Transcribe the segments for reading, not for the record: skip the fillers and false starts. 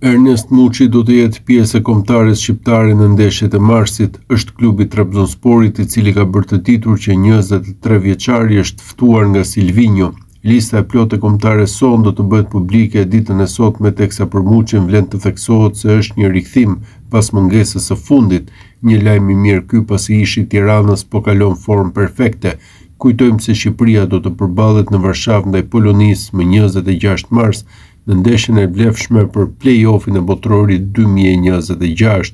Ernest Muçi do të jetë pjesë e kombëtares shqiptare në ndeshjet e marsit, është klubi Trabzonsporit i cili ka bërë të ditur që 23 vjeçari është ftuar nga Silvinjo. Lista e plotë e kombëtares son do të bëhet publike ditën e sotme, teksa për Muçin vlen të theksohet se është një rikthim pas mungesës së fundit. Një lajm i mirë ky pasi ishi i Tiranës po kalon formë perfekte. Kujtojmë se Shqipëria do të përballet në Varshavë ndaj Polonisë më 26 mars në ndeshjen e vlefshme për play-offin e botrorit 2026.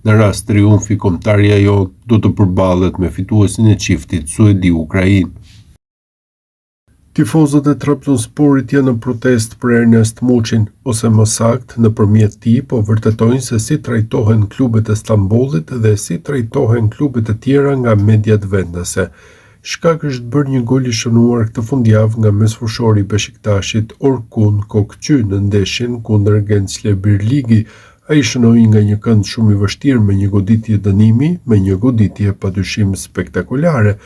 Në rast triumfi, kombëtarja jonë do të përballet me fituesin e çiftit Suedi-Ukrainë. Tifozët e Trabzonsporit janë në protestë për Ernest Muçin, ose më saktë nëpërmjet tij po vërtetojnë se si trajtohen klubet e Stambollit dhe si trajtohen klubet e tjera nga mediat vendase. Shkak është bërë një gol i shënuar këtë fundjavë nga mesfushori i Beşiktaşit Orkun Kokçy në ndeshjen kundër Gençler Birliği. Ai shënoi nga një kënd shumë i vështirë me një goditje dënimi, me një goditje padyshim spektakolare.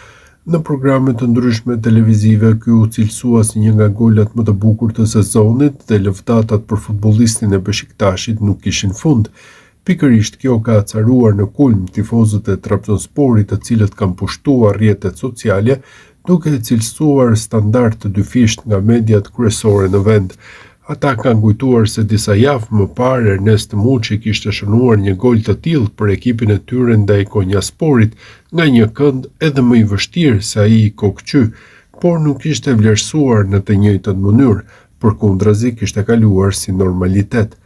Në programe të ndryshme televizive, ky u cilësua si një nga golat më të bukur të sezonit dhe lëvdatat për futbollistin e Beşiktaşit nuk kishin fund. Pikërisht kjo ka acaruar në kulm tifozët e Trabzonsporit, të cilët kanë pushtuar rrjetet sociale, duke cilësuar standard të dyfisht nga mediat kryesore në vend. Ata kanë kujtuar se disa javë më parë Ernest Muçi kishte shënuar një gol të tillë për ekipin e tyre ndaj Konyasporit nga një kënd edhe më i vështirë se ai i Kokçy, por nuk ishte vlerësuar në të njëjtën mënyrë, përkundrazi kishte kaluar si normalitet.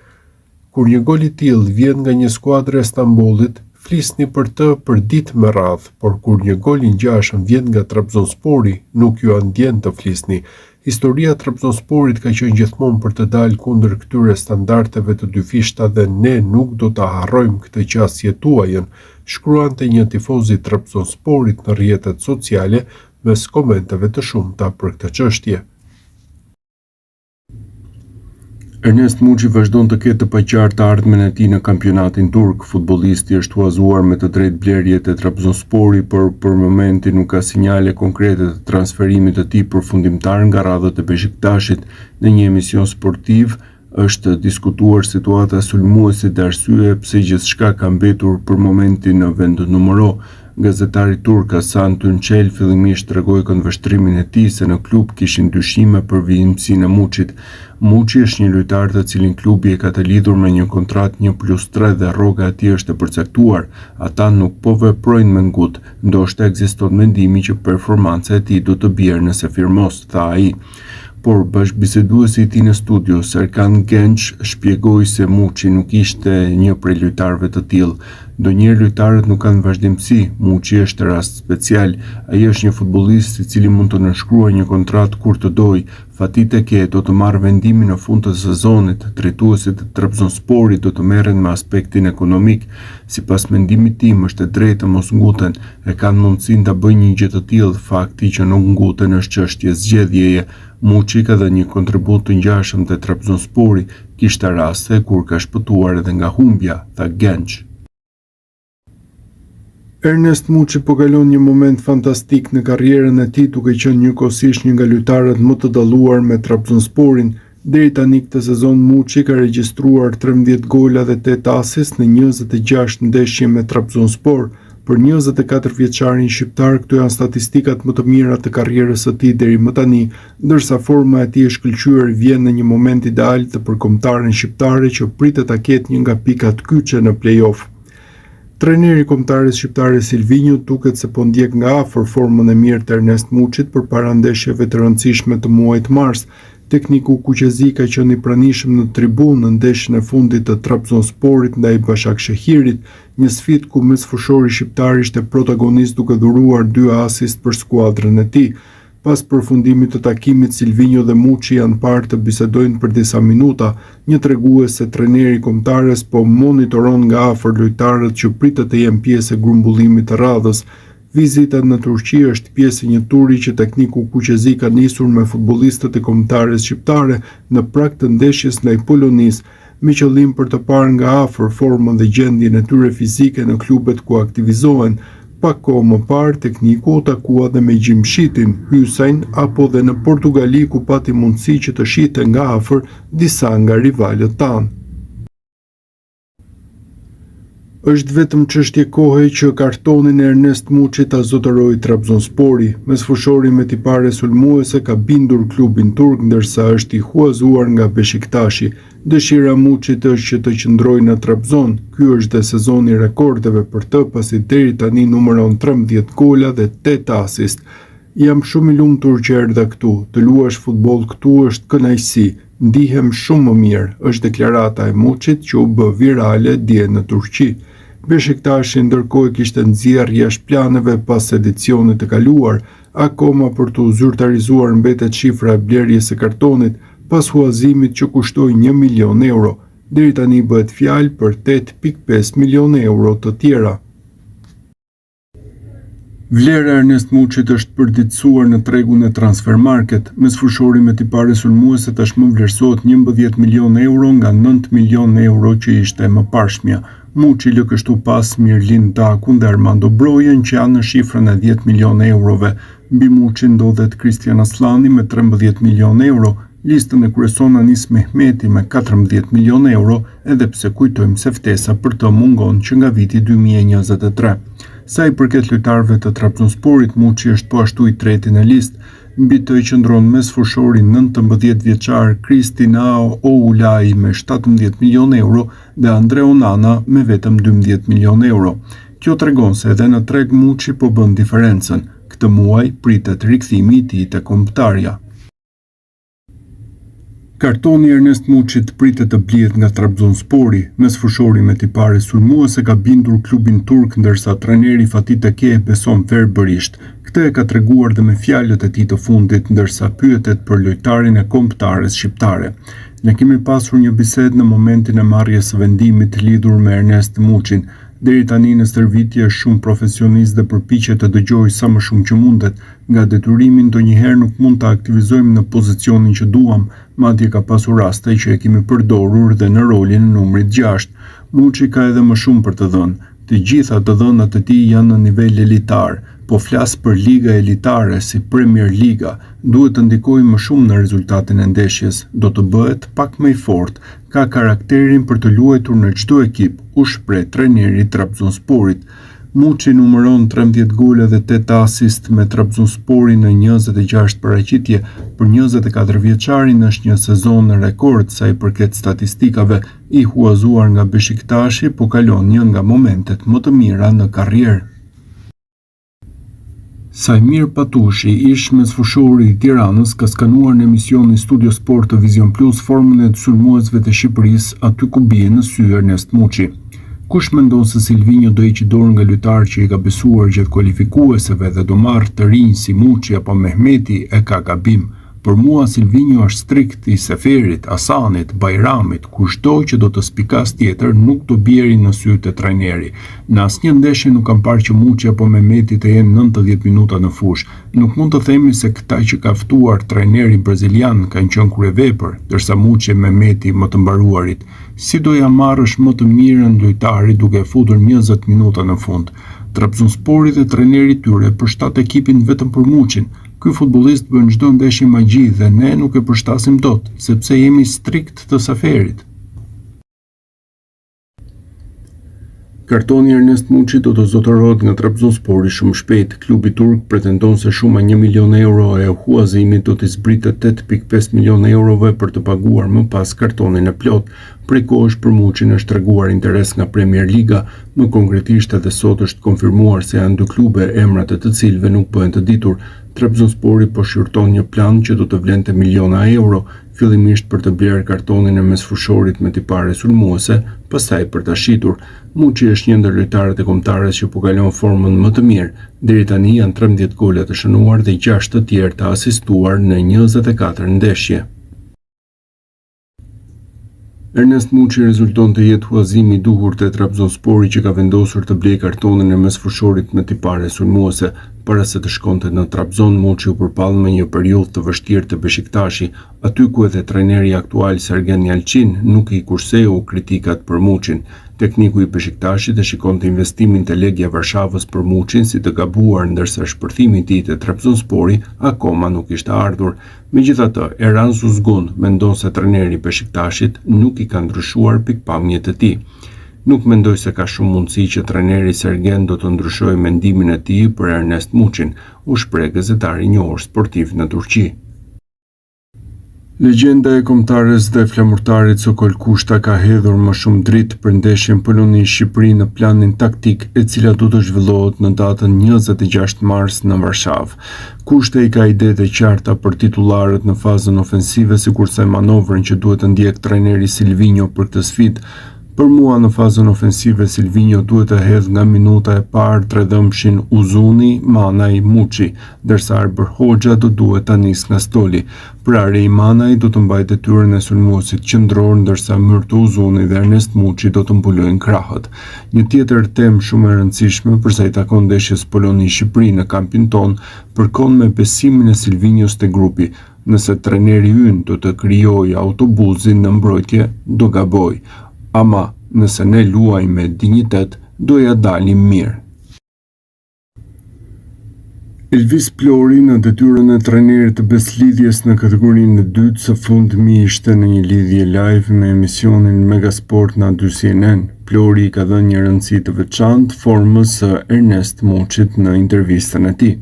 Kur një gol i tillë vjen nga një skuadër e Stambollit, flisni për të për ditë me radhë, por kur një gol i ngjashëm vjen nga Trabzonspori, nuk ju ndjen të flisni. Historia e Trabzonsporit ka qenë gjithmonë për të dalë kundër këtyre standardeve të dyfishta dhe ne nuk do ta harrojmë këtë qasje tuajën, shkruante një tifoz i Trabzonsporit në rrjetet sociale mes komenteve të shumta për këtë çështje. Ernest Muçi vazhdon të ketë të paqartë të ardhmen e tij në kampionatin turk. Futbollisti është huazuar me të drejtë blerjet e Trabzonsporit, por për momentin nuk ka sinjale konkrete të transferimit të tij përfundimtar nga radhët e Beşiktaşit. Në një emision sportiv është diskutuar situata sulmuese dhe arsye pse gjithçka ka mbetur për momentin në vend numëro. Gazetari turk Hasan Tunçel fillimisht tregoi këndvështrimin e tij se në klub kishin dyshime për vijimsinë e Muçit. Muçi është një lojtar të cilin klubi e ka të lidhur me një kontratë 1+3 dhe rroga e tij është e përcaktuar. Ata nuk po veprojnë me ngut, ndoshta ekziston mendimi që performanca e tij do të bjerë nëse firmos, tha ai. Por bashkëbiseduesi i tij në studio, Serkan Genç, shpjegoi se Muçi nuk ishte një prej lojtarëve të tillë. Ndonjëherë lojtarët nuk kanë vazhdimsi, Muçi është rast special. Ai është një futbollist i cili mund të nënshkruajë një kontratë kur të dojë. Fatite ke do të marrë vendimin në fund të sezonit. Drejtuesit e Trabzonsporit do të merren me aspektin ekonomik. Sipas mendimit tim është e drejtë të mos nguten, e kanë mundësinë ta bëjnë një gjë të tillë. Fakti që nuk nguten është çështje zgjedhjeje. Muçi ka dhënë një kontribut të ngjashëm te Trabzonspori, kishte raste kur ka shpëtuar edhe nga humbja, tha Genç. Ernest Muçi po kalon një moment fantastik në karrierën e tij, duke qenë njëkohësisht një nga lojtarët më të dalluar me Trabzonsporin. Deri tani këtë sezon Muçi ka regjistruar 13 gola dhe 8 asist në 26 ndeshje me Trabzonspor. Për 24 vjeçarin shqiptar, këto janë statistikat më të mira të karrierës së tij deri më tani, ndërsa forma e tij e shkëlqyer vjen në një moment ideal të përkombëtaren shqiptare që pritet ta ketë një nga pikat kyçe në play-off. Trajneri i kombëtares shqiptare Silvinjo duket se po ndjek nga afër formën e mirë të Ernest Muçit përpara ndeshjeve të rëndësishme të muajit mars. Tekniku Kuqezi ka qenë i pranishëm në tribunë në ndeshjen e fundit të Trabzonsporit ndaj Başakşehirit, një sfidë ku mesfushori shqiptar ishte protagonist duke dhuruar 2 asist për skuadrën e tij. Pas përfundimit të takimit, Silvinjo dhe Muçi janë parë të bisedojnë për disa minuta, një tregues se trajneri i kombëtares po monitoron nga afër lojtarët që pritet të jenë pjesë e grumbullimit të radhës. Vizita në Turqi është pjesë e një turi që tekniku Kuqezi ka nisur me futbollistët e kombëtares shqiptare në prag të ndeshjes ndaj Polonisë, me qëllim për të parë nga afër formën dhe gjendjen e tyre fizike në klubet ku aktivizohen. Pak kohë më parë, tekniku u takua dhe me Gjimshitin, Hysain apo dhe në Portugali ku pati mundësi që të shihte nga afër disa nga rivalët tanë. Është vetëm çështje kohe që kartonin e Ernest Muçit ta zotërojë Trabzonspori. Mesfushori me tipare sulmuese ka bindur klubin turk ndërsa është i huazuar nga Beşiktashi. Dëshira e Muçit është që të qëndrojë në Trabzon. Ky është dhe sezoni i rekordeve për të, pasi deri tani numëron 13 gola dhe 8 asist. Jam shumë i lumtur që erdha këtu. Të luash futboll këtu është kënaqësi. Ndihem shumë më mirë, është deklarata e Muçit që u bë virale dje në Turqi. Beşiktashi ndërkohë kishte nxjerrë jashtë planeve pas edicionit të kaluar, akoma për të zyrtarizuar mbetet shifra e blerjes së kartonit pas huazimit që kushtoi 1 milion euro. Deri tani bëhet fjalë për 8.5 milion euro të tjera. Vlera e Ernest Muçit është përditësuar në tregun e Transfermarkt. Mesfushori me tipare sulmuese tashmë vlerësohet 11 milion euro nga 9 milion euro që ishte më parshmja. Muçi lë kështu pas Mirlin Dakun dhe Armando Brojen që janë në shifrën e 10 milion eurove. Mbi Muçi ndodhet Kristian Aslani me 13 milion euro. Listën e kryeson Anis Mehmeti me 14 milion euro, edhe pse kujtojmë se ftesa për të mungon që nga viti 2023. Sa i përket lojtarëve të Trabzonsporit, Muçi është po ashtu i treti në listë. Mbi të qëndron mesfushori 19 vjeçar Kristinao Oulai me 17 milion euro dhe Andre Onana me vetëm 12 milion euro. Kjo tregon se edhe në treg Muçi po bën diferencën. Këtë muaj pritet rikthimi i tij te kombëtarja. Kartoni Ernest Muçit pritet të blihet nga Trabzonspori. Mesfushori me tipare sulmuese ka bindur klubin turk ndërsa trajneri Fatih Tekke beson ferberisht. Këtë e ka treguar dhe me fjalët e tij të fundit ndërsa pyetet për lojtarin e kombëtares shqiptare. Ne kemi pasur një bisedë në momentin e marrjes së vendimit lidhur me Ernest Muçin. Deri tani në stërvitje është shumë profesionist dhe përpiqet të dëgjojë sa më shumë që mundet. Nga detyrimi ndonjëherë nuk mund të aktivizojmë në pozicionin që duam, madje ka pasur raste që e kemi përdorur dhe në rolin e numrit 6. Muçi ka edhe më shumë për të dhënë. Të gjitha të dhënat e tij janë në nivel elitar, po flas për liga elitare si Premier Liga. Duhet të ndikojë më shumë në rezultatin e ndeshjes, do të bëhet pak më i fortë, ka karakterin për të luajtur në çdo ekip, u shpreh trajneri i Trabzonsporit. Muçi numëron 13 gole dhe 8 asist me Trabzonsporin në 26 paraqitje. Për 24 vjeçarin është një sezon rekord sa i përket statistikave, i huazuar nga Beşiktashi, po kalon një nga momentet më të mira në karrierë. Sajmir Patushi, ish mesfushori i Tiranës, ka skanuar në emisionin Studio Sport të Vision Plus formën e sulmuesve të Shqipërisë aty ku bie në sy Ernest Muçi. Kush mendon se Silvinho do hiqë dorë nga lojtar që i ka besuar gjatë kualifikueseve dhe do marrë të rinj si Muçi apo Mehmeti e ka gabim. Për mua Silvinho është strikt i Seferit, Hasanit, Bajramit, kushdo që do të spikas tjetër nuk do bjeri në sy të trajneri. Në asnjë ndeshje nuk kam parë që Muçi apo Mehmeti të jenë 90 minuta në fushë. Nuk mund të themi se këta që ka ftuar trajneri brazilian kanë qenë kryevepër, ndërsa Muçi e Mehmeti më të mbaruarit. Si do ja marrësh më të mirën lojtari duke futur 20 minuta në fund? Trabzonspori dhe trajneri i tyre përshtat ekipin vetëm për Muçin. Ky futbollist bën çdo ndeshje magji dhe ne nuk e përshtasim dot, sepse jemi strikt të Seferit. Kartoni Ernest Muçi do të zotërohet nga Trabzonspori shumë shpejt. Klubi turk pretendon se shuma 1 milion euro e huazimit do të zbritet 8.5 milion eurove për të paguar më pas kartonin e plot. Prej kohësh për Muçin është treguar interes nga Premier Liga, më konkretisht edhe sot është konfirmuar se janë dy klube emrat e të cilëve nuk bëhen të ditur. Trabzonspori po shqyrton një plan që do të vlente miliona euro, fillimisht për të blerë kartonin e mesfushorit me tipare sulmuese, pastaj për ta shitur. Muçi është një ndër lojtarët e kombëtares që po kalon formën më të mirë. Deri tani janë 13 gole të shënuar dhe 6 të tjerë të asistuar në 24 ndeshje. Ernest Muçi rezulton të jetë huazimi i duhur te Trabzonspori që ka vendosur të blejë kartonin e mesfushorit me tipare sulmuese. Para se të shkonte në Trabzon, Muçi u përpall me një periudhë të vështirë te Beşiktashi, aty ku edhe trajneri aktual Sergen Yalçin nuk i kurseu kritikat për Muçin. Tekniku i Beşiktashit e shikonte investimin te Legia Varshavës për Muçin si të gabuar, ndërsa shpërthimi i tij te Trabzonspori akoma nuk ishte ardhur. Megjithatë, Erhan Suzgun mendon se trajneri i Beşiktashit nuk i ka ndryshuar pikpamjet e tij. Nuk mendoj se ka shumë mundësi që trajneri Sergen do të ndryshojë mendimin e tij për Ernest Muçin, u shpreh gazetari i njohur sportiv në Turqi. Legjenda e kombëtares dhe flamurtarit Sokol Kushta ka hedhur më shumë dritë për ndeshjen Poloni-Shqipëri në planin taktik, e cila do të zhvillohet në datën 26 mars në Varshavë. Kushta i ka idetë e qarta për titullarët në fazën ofensive, sikurse manovrën që duhet të ndjek trajneri Silvinho për këtë sfidë. Për mua në fazën ofensive Silvinho duhet të hedhë nga minuta e parë tredhëmshin Uzuni, Manaj, Muçi, ndërsa Arber Hoxha do duhet ta nisë nga stoli. Pra Rej Manaj do të mbajë detyrën e sulmuesit qendror, ndërsa Myrto Uzuni dhe Ernest Muçi do të mbulojnë krahët. Një tjetër temë shumë e rëndësishme për sa i takon ndeshjes Poloni-Shqipëri në kampin ton përkon me besimin e Silvinhos te grupi. Nëse trajneri ynë do të krijojë autobusin në mbrojtje, do gaboj. Ama, nëse ne luajmë me dinjitet, do ja dalim mirë. Elvis Plori në detyrën e trajnerit të Beslidhjes në kategorinë e dytë, së fundmi ishte në një lidhje live me emisionin Megasport në CNN. Plori ka dhënë një rëndësi të veçantë formës së Ernest Muçit në intervistën e tij.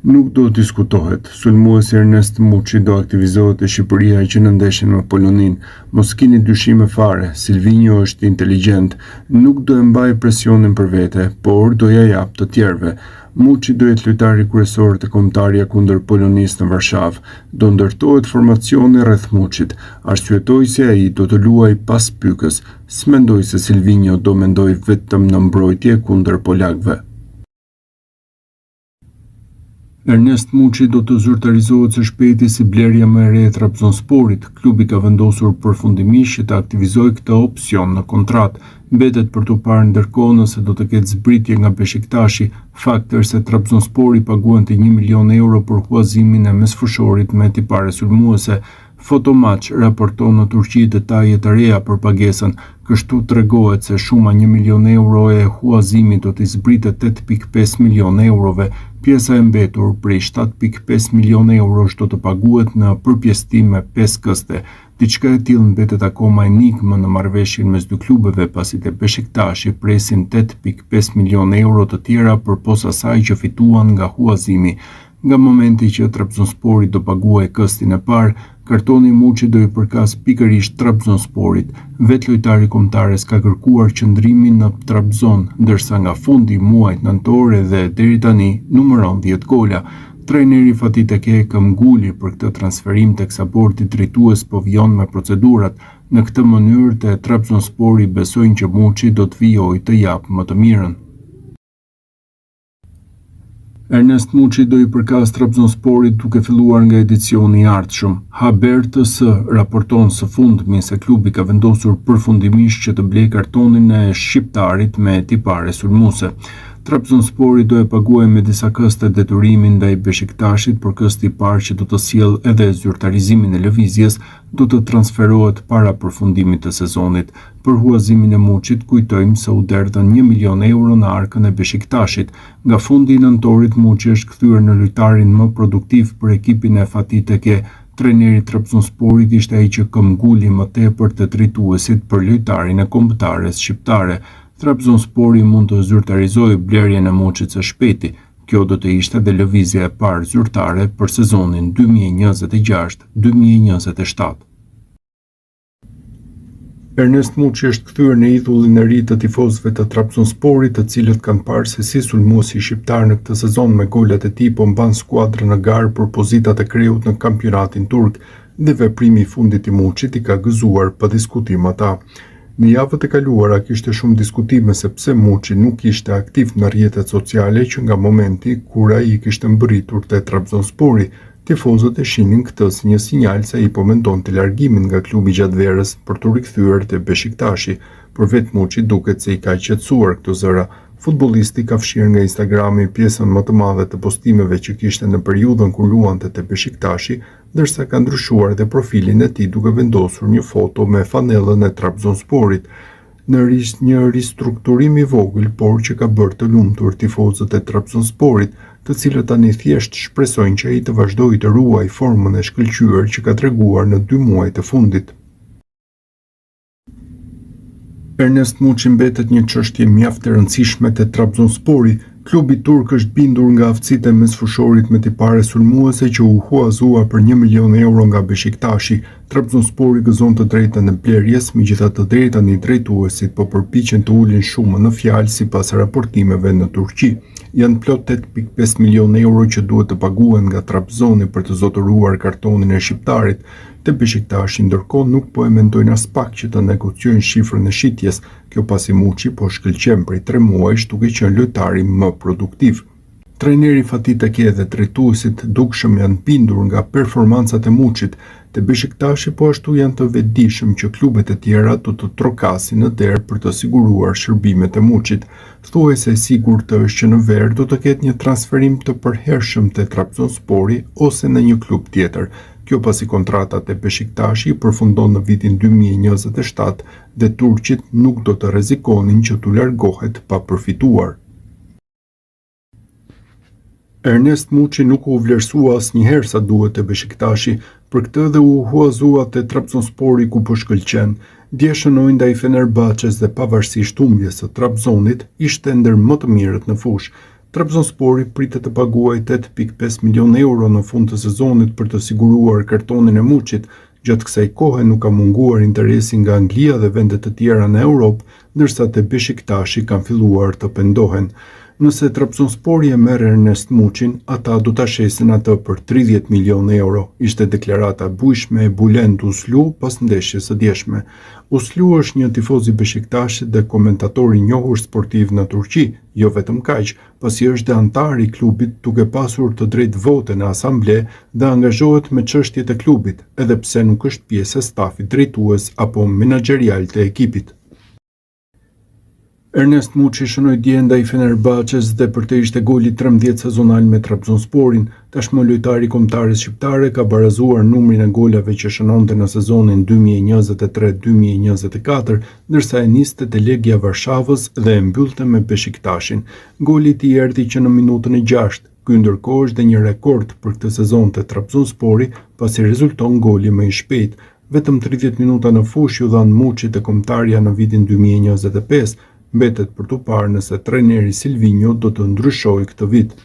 Nuk do diskutohet, sulmuesi Ernest Muçi do aktivizohet e Shqipëria që në ndeshjen me Polonin. Mos keni dyshime fare, Silvinho është inteligjent, nuk do e mbaj presionin për vete, por do ja jap të tjerëve. Muçi do jetë lojtari kryesor të kombëtarja kundër Polonisë në Varshavë. Do ndërtohet formacioni rreth Muçit. Arsyetoi se ai do të luajë pas pykës. S'mendoj se Silvinho do mendoj vetëm në mbrojtje kundër polakëve. Ernest Muçi do të zyrtarizohet së shpejti si blerja më e re e Trabzonsporit. Klubi ka vendosur përfundimisht që të aktivizojë këtë opsion në kontratë. Mbetet për t'u parë ndërkohë nëse do të ketë zbritje nga Beşiktashi. Fakti është se Trabzonspori paguante 1 milion euro për huazimin e mesfushorit me tipare sulmuese. Fotomatch raporton në Turqi detaje të reja për pagesën. Kështu tregohet se shuma 1 milion euro e huazimit do të zbritet 8.5 milion eurove. Pjesa e mbetur prej 7.5 milion eurosh do të paguhet në përpjesëtim me 5 këste. Diçka e tillë mbetet akoma enigmë në marrëveshjen mes dy klubeve, pasi te Beşiktashi presin 8.5 milion euro të tjera përpos asaj që fituan nga huazimi. Nga momenti që Trabzonspori do paguajë këstin e parë, kartoni Muçi do i përkas pikërisht Trabzonsporit. Vetë lojtari kombëtares ka kërkuar qëndrimin në Trabzon, ndërsa nga fundi i muajit nëntor dhe deri tani numëron 10 gola. Trajneri Fatih Tekke këmbguli për këtë transferim teksa bordi drejtues po vjon me procedurat. Në këtë mënyrë te Trabzonspori besojnë që Muçi do të vijojë të japë më të mirën. Ernest Muçi do i përkas Trabzonsporit duke filluar nga edicioni i ardhshëm. Haber TS raporton së fundmi se klubi ka vendosur përfundimisht që të blejë kartonin e shqiptarit me tipare sulmuese. Trabzonspori do e paguajë me disa këste detyrimin ndaj Beşiktashit, por kësti i parë që do të sjellë edhe zyrtarizimin e lëvizjes do të transferohet para përfundimit të sezonit. Për huazimin e Muçit kujtojmë se u derdhën 1 milion euro në arkën e Beşiktashit. Nga fundi i nëntorit Muçi është kthyer në lojtarin më produktiv për ekipin e Fatih Tekke. Trajneri i Trabzonsporit ishte ai që këmbguli më tepër të drejtuesit për lojtarin e kombëtares shqiptare. Trabzonspori mund të zyrtarizojë blerjen e Muçit së shpejti. Kjo do të ishte dhe lëvizja e parë zyrtare për sezonin 2026-2027. Ernest Muçi është kthyer në idhullin e ri të tifozëve të Trabzonsporit, të cilët kanë parë se si sulmuesi shqiptar në këtë sezon me golat e tij po mban skuadrën në garë për pozitat e kreut në kampionatin turk, dhe veprimi i fundit i Muçit i ka gëzuar pa diskutim ata. Në javët e kaluara kishte shumë diskutime se pse Muçi nuk ishte aktiv në rrjetet sociale që nga momenti kur ai kishte mbërritur te Trabzonspori. Tifozët e shihnin këtë si një sinjal se ai po mendonte largimin nga klubi gjatë verës për t'u rikthyer te Beşiktashi, por vetë Muçi duket se i ka qetësuar këto zëra. Futbollisti ka fshirë nga Instagrami pjesën më të madhe të postimeve që kishte në periudhën kur luante te Beşiktashi, ndërsa ka ndryshuar dhe profilin e tij duke vendosur një foto me fanellën e Trabzonsporit. Në një ristrukturim i vogël, por që ka bërë të lumtur tifozët e Trabzonsporit, të cilët tani thjesht shpresojnë që ai të vazhdojë të ruajë formën e shkëlqyer që ka treguar në 2 muajt e fundit. Ernest Muçi mbetet një çështje mjaft e rëndësishme te Trabzonspori. Klubi turk është bindur nga aftësitë e mesfushorit me tipare sulmuese që u huazua për 1 milion euro nga Beshiktashi. Trabzonspori gëzon të drejtën e blerjes, megjithatë deri tani drejtuesit po përpiqen të ulin shumën në fjalë sipas raportimeve në Turqi. Janë plot 8.5 milion euro që duhet të paguhen nga Trabzoni për të zotëruar kartonin e shqiptarit. Te Beshiktashi ndërkohë nuk po e mendojnë as pak që të negociojnë shifrën e shitjes, kjo pasi Muçi po shkëlqen prej 3 muajsh duke qenë lojtari më produktiv. Trajneri Fatih Tekke dhe drejtuesit dukshëm janë bindur nga performancat e Muçit. Te Beshiktashi po ashtu janë të vetëdijshëm që klubet e tjera do të trokasin në derë për të siguruar shërbimet e Muçit. Thuajse e sigurt është që në ver do të ketë një transferim të përhershëm te Trabzonspori ose në një klub tjetër. Kjo pasi kontratat e Beshiktashi përfundon në vitin 2027 dhe turqit nuk do të rrezikonin që t'u largohet pa përfituar. Ernest Muçi nuk u vlerësua asnjëherë sa duhet te Beshiktashi, për këtë dhe u huazua te Trabzonspori ku po shkëlqen. Dje shënoi ndaj Fenerbahçes dhe pavarësisht humbjes së Trabzonit, ishte ndër më të mirët në fushë. Trabzonspori pritet të paguajë 8.5 milion euro në fund të sezonit për të siguruar kartonin e Muçit. Gjatë kësaj kohe nuk ka munguar interesi nga Anglia dhe vendet të tjera në Europë, ndërsa te Beshiktashi kanë filluar të pendohen. Nëse Trabzonspori e merr Ernest Muçin, ata do ta shesin atë për 30 milion euro, ishte deklarata bujshme e Bülent Uslu pas ndeshjes së djeshme. Uslu është një tifoz i Beshiktashi dhe komentator i njohur sportiv në Turqi, jo vetëm kaq, pasi është dhe antar i klubit duke pasur të drejtë vote në asamble dhe angazhohet me çështjet e klubit, edhe pse nuk është pjesë e stafit drejtues apo menaxherial të ekipit. Ernest Muçi shënoi dje ndaj Fenerbahçes dhe për të ishte goli 13 sezonal me Trabzonsporin. Tashmë lojtari kombëtares shqiptare ka barazuar numrin e golave që shënonte në sezonin 2023-2024, ndërsa e niste te Legia Varshavës dhe e mbyllte me Beshiktashin. Goli i tij erdhi që në minutën e 6. Ky ndërkohë është dhe një rekord për këtë sezon te Trabzonspori, pasi rezulton goli më i shpejt. Vetëm 30 minuta në fushë ju dhan Muçit e kombëtarja në vitin 2025. Mbetet për tu parë nëse trajneri Silvinho do të ndryshojë këtë vit.